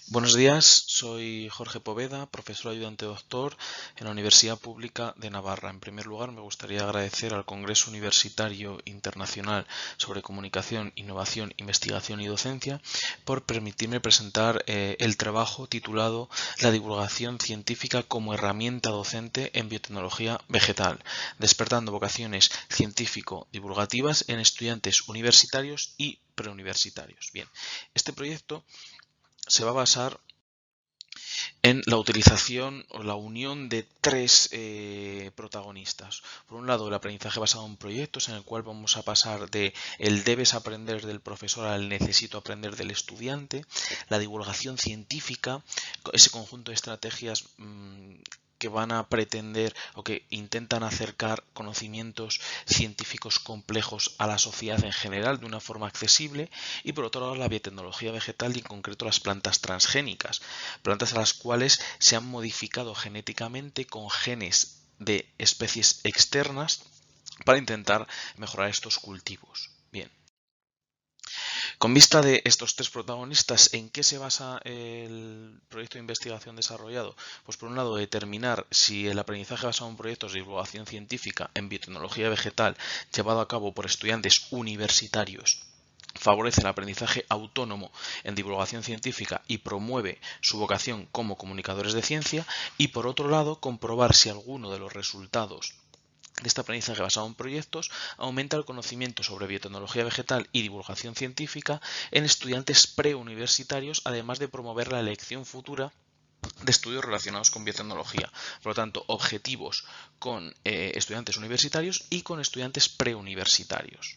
Buenos días, soy Jorge Poveda, profesor ayudante doctor en la Universidad Pública de Navarra. En primer lugar, me gustaría agradecer al Congreso Universitario Internacional sobre Comunicación, Innovación, Investigación y Docencia por permitirme presentar el trabajo titulado La divulgación científica como herramienta docente en biotecnología vegetal, despertando vocaciones científico-divulgativas en estudiantes universitarios y preuniversitarios. Bien, este proyecto se va a basar en la utilización o la unión de tres protagonistas. Por un lado, el aprendizaje basado en proyectos, en el cual vamos a pasar de el debes aprender del profesor al necesito aprender del estudiante, la divulgación científica, ese conjunto de estrategias que van a pretender o que intentan acercar conocimientos científicos complejos a la sociedad en general de una forma accesible, y por otro lado la biotecnología vegetal y en concreto las plantas transgénicas, plantas a las cuales se han modificado genéticamente con genes de especies externas para intentar mejorar estos cultivos. Bien. Con vista de estos tres protagonistas, ¿en qué se basa el proyecto de investigación desarrollado? Pues por un lado, determinar si el aprendizaje basado en proyectos de divulgación científica en biotecnología vegetal llevado a cabo por estudiantes universitarios favorece el aprendizaje autónomo en divulgación científica y promueve su vocación como comunicadores de ciencia, y por otro lado, comprobar si alguno de los resultados de este aprendizaje basado en proyectos aumenta el conocimiento sobre biotecnología vegetal y divulgación científica en estudiantes preuniversitarios, además de promover la elección futura de estudios relacionados con biotecnología. Por lo tanto, objetivos con estudiantes universitarios y con estudiantes preuniversitarios.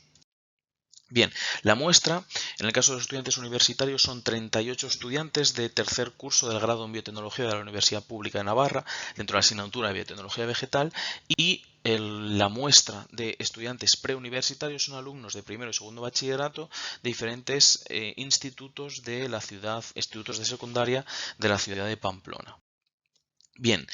Bien, la muestra, en el caso de los estudiantes universitarios, son 38 estudiantes de tercer curso del grado en biotecnología de la Universidad Pública de Navarra, dentro de la asignatura de biotecnología vegetal, y la muestra de estudiantes preuniversitarios son alumnos de primero y segundo bachillerato de diferentes institutos de la ciudad, institutos de secundaria de la ciudad de Pamplona. Bien,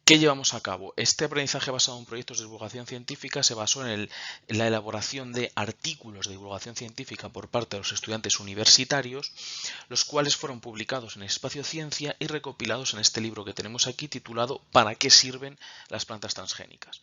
¿qué llevamos a cabo? Este aprendizaje basado en proyectos de divulgación científica se basó en la elaboración de artículos de divulgación científica por parte de los estudiantes universitarios, los cuales fueron publicados en Espacio Ciencia y recopilados en este libro que tenemos aquí titulado ¿Para qué sirven las plantas transgénicas?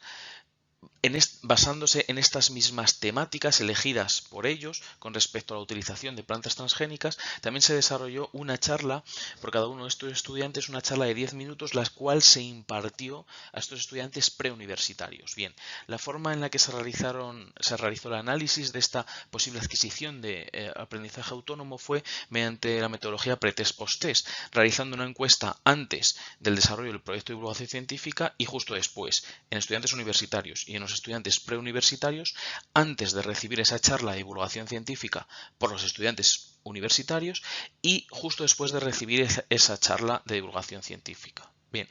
Basándose en estas mismas temáticas elegidas por ellos con respecto a la utilización de plantas transgénicas, también se desarrolló una charla por cada uno de estos estudiantes, una charla de 10 minutos, la cual se impartió a estos estudiantes preuniversitarios. Bien, la forma en la que se realizó el análisis de esta posible adquisición de aprendizaje autónomo fue mediante la metodología pretest post-test, realizando una encuesta antes del desarrollo del proyecto de divulgación científica y justo después, en estudiantes universitarios y en los estudiantes preuniversitarios, antes de recibir esa charla de divulgación científica por los estudiantes universitarios y justo después de recibir esa charla de divulgación científica. Bien,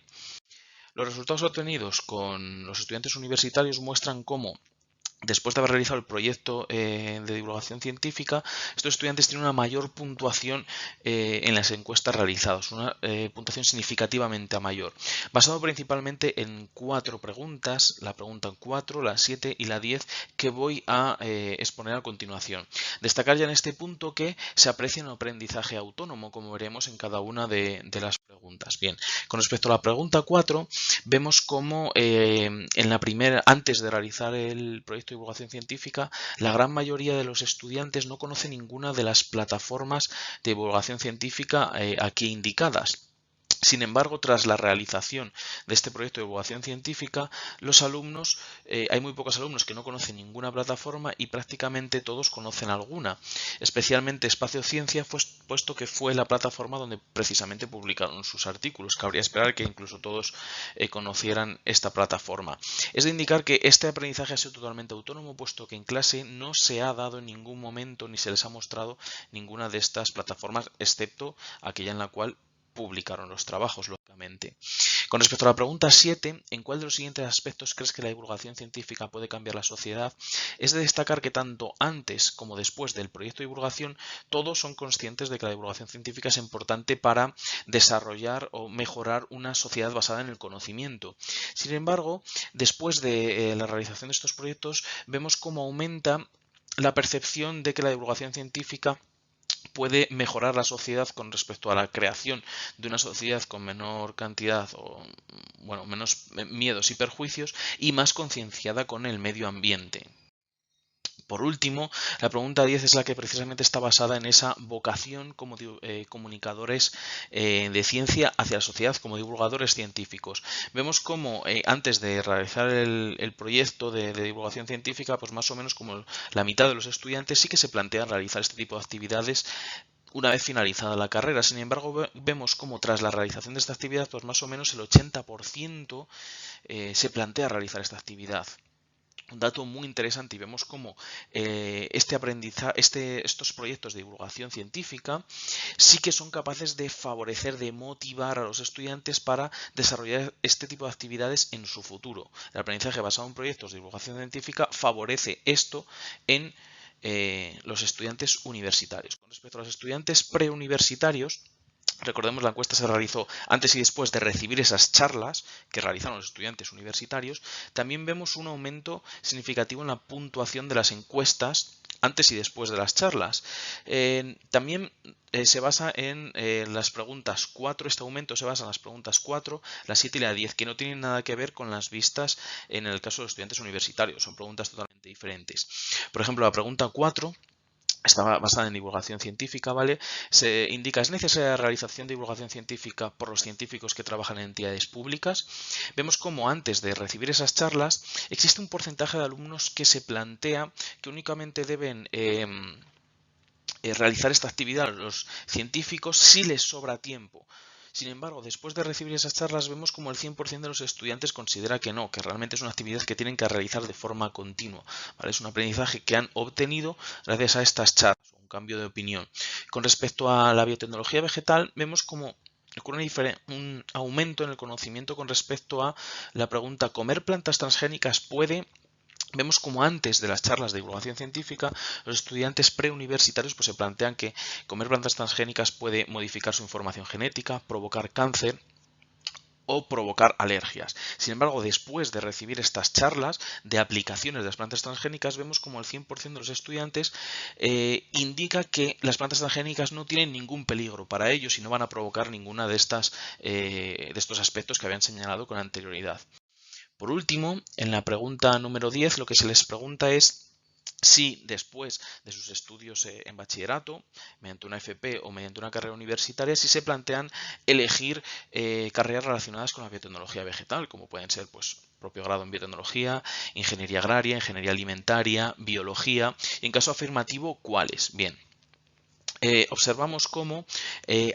los resultados obtenidos con los estudiantes universitarios muestran cómo, después de haber realizado el proyecto de divulgación científica, estos estudiantes tienen una mayor puntuación en las encuestas realizadas, una puntuación significativamente mayor, basado principalmente en 4 preguntas, la pregunta 4, la 7 y la 10, que voy a exponer a continuación. Destacar ya en este punto que se aprecia un aprendizaje autónomo, como veremos en cada una de las preguntas. Bien, con respecto a la pregunta 4, vemos cómo en la primera, antes de realizar el proyecto de divulgación científica, la gran mayoría de los estudiantes no conoce ninguna de las plataformas de divulgación científica aquí indicadas. Sin embargo, tras la realización de este proyecto de divulgación científica, los alumnos, hay muy pocos alumnos que no conocen ninguna plataforma y prácticamente todos conocen alguna, especialmente Espacio Ciencia, puesto que fue la plataforma donde precisamente publicaron sus artículos. Cabría esperar que incluso todos conocieran esta plataforma. Es de indicar que este aprendizaje ha sido totalmente autónomo, puesto que en clase no se ha dado en ningún momento ni se les ha mostrado ninguna de estas plataformas, excepto aquella en la cual publicaron los trabajos, lógicamente. Con respecto a la pregunta 7, ¿en cuál de los siguientes aspectos crees que la divulgación científica puede cambiar la sociedad? Es de destacar que tanto antes como después del proyecto de divulgación, todos son conscientes de que la divulgación científica es importante para desarrollar o mejorar una sociedad basada en el conocimiento. Sin embargo, después de la realización de estos proyectos, vemos cómo aumenta la percepción de que la divulgación científica puede mejorar la sociedad con respecto a la creación de una sociedad con menor cantidad o, bueno, menos miedos y perjuicios y más concienciada con el medio ambiente. Por último, la pregunta 10 es la que precisamente está basada en esa vocación como comunicadores de ciencia hacia la sociedad, como divulgadores científicos. Vemos cómo antes de realizar el proyecto de divulgación científica, pues más o menos como la mitad de los estudiantes sí que se plantean realizar este tipo de actividades una vez finalizada la carrera. Sin embargo, vemos cómo tras la realización de esta actividad, pues más o menos el 80% se plantea realizar esta actividad. Un dato muy interesante, y vemos cómo estos proyectos de divulgación científica sí que son capaces de favorecer, de motivar a los estudiantes para desarrollar este tipo de actividades en su futuro. El aprendizaje basado en proyectos de divulgación científica favorece esto en los estudiantes universitarios. Con respecto a los estudiantes preuniversitarios, recordemos, la encuesta se realizó antes y después de recibir esas charlas que realizaron los estudiantes universitarios. También vemos un aumento significativo en la puntuación de las encuestas antes y después de las charlas. También se basa en las preguntas 4, este aumento se basa en las preguntas 4, la 7 y la 10, que no tienen nada que ver con las vistas en el caso de los estudiantes universitarios, son preguntas totalmente diferentes. Por ejemplo, la pregunta 4 está basada en divulgación científica, ¿vale? Se indica, ¿es necesaria la realización de divulgación científica por los científicos que trabajan en entidades públicas? Vemos cómo antes de recibir esas charlas existe un porcentaje de alumnos que se plantea que únicamente deben realizar esta actividad los científicos si les sobra tiempo. Sin embargo, después de recibir esas charlas vemos como el 100% de los estudiantes considera que no, que realmente es una actividad que tienen que realizar de forma continua, ¿vale? Es un aprendizaje que han obtenido gracias a estas charlas, un cambio de opinión. Con respecto a la biotecnología vegetal, vemos como ocurre un aumento en el conocimiento con respecto a la pregunta ¿comer plantas transgénicas puede? Vemos como antes de las charlas de divulgación científica, los estudiantes preuniversitarios pues se plantean que comer plantas transgénicas puede modificar su información genética, provocar cáncer o provocar alergias. Sin embargo, después de recibir estas charlas de aplicaciones de las plantas transgénicas, vemos como el 100% de los estudiantes indica que las plantas transgénicas no tienen ningún peligro para ellos y no van a provocar ninguna de estos aspectos que habían señalado con anterioridad. Por último, en la pregunta número 10, lo que se les pregunta es si después de sus estudios en bachillerato, mediante una FP o mediante una carrera universitaria, si se plantean elegir carreras relacionadas con la biotecnología vegetal, como pueden ser pues propio grado en biotecnología, ingeniería agraria, ingeniería alimentaria, biología, y en caso afirmativo, ¿cuáles? Bien. Observamos cómo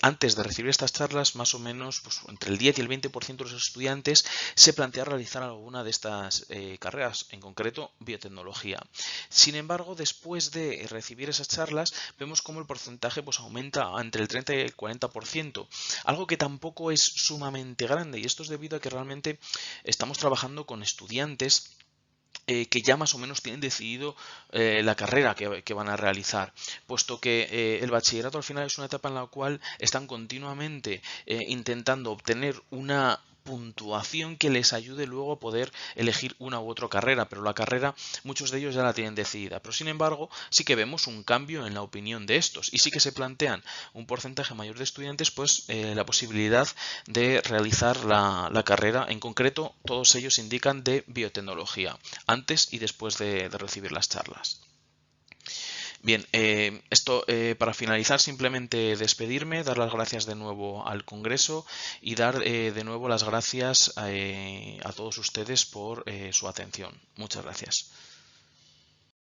antes de recibir estas charlas, más o menos pues, entre el 10 y el 20% de los estudiantes se plantea realizar alguna de estas carreras, en concreto biotecnología. Sin embargo, después de recibir esas charlas, vemos cómo el porcentaje pues, aumenta entre el 30 y el 40%, algo que tampoco es sumamente grande, y esto es debido a que realmente estamos trabajando con estudiantes que ya más o menos tienen decidido la carrera que van a realizar, puesto que el bachillerato al final es una etapa en la cual están continuamente intentando obtener una puntuación que les ayude luego a poder elegir una u otra carrera, pero la carrera muchos de ellos ya la tienen decidida, pero sin embargo sí que vemos un cambio en la opinión de estos y sí que se plantean un porcentaje mayor de estudiantes pues la posibilidad de realizar la carrera, en concreto todos ellos indican de biotecnología, antes y después de recibir las charlas. Bien, esto para finalizar simplemente despedirme, dar las gracias de nuevo al Congreso y dar de nuevo las gracias a todos ustedes por su atención. Muchas gracias.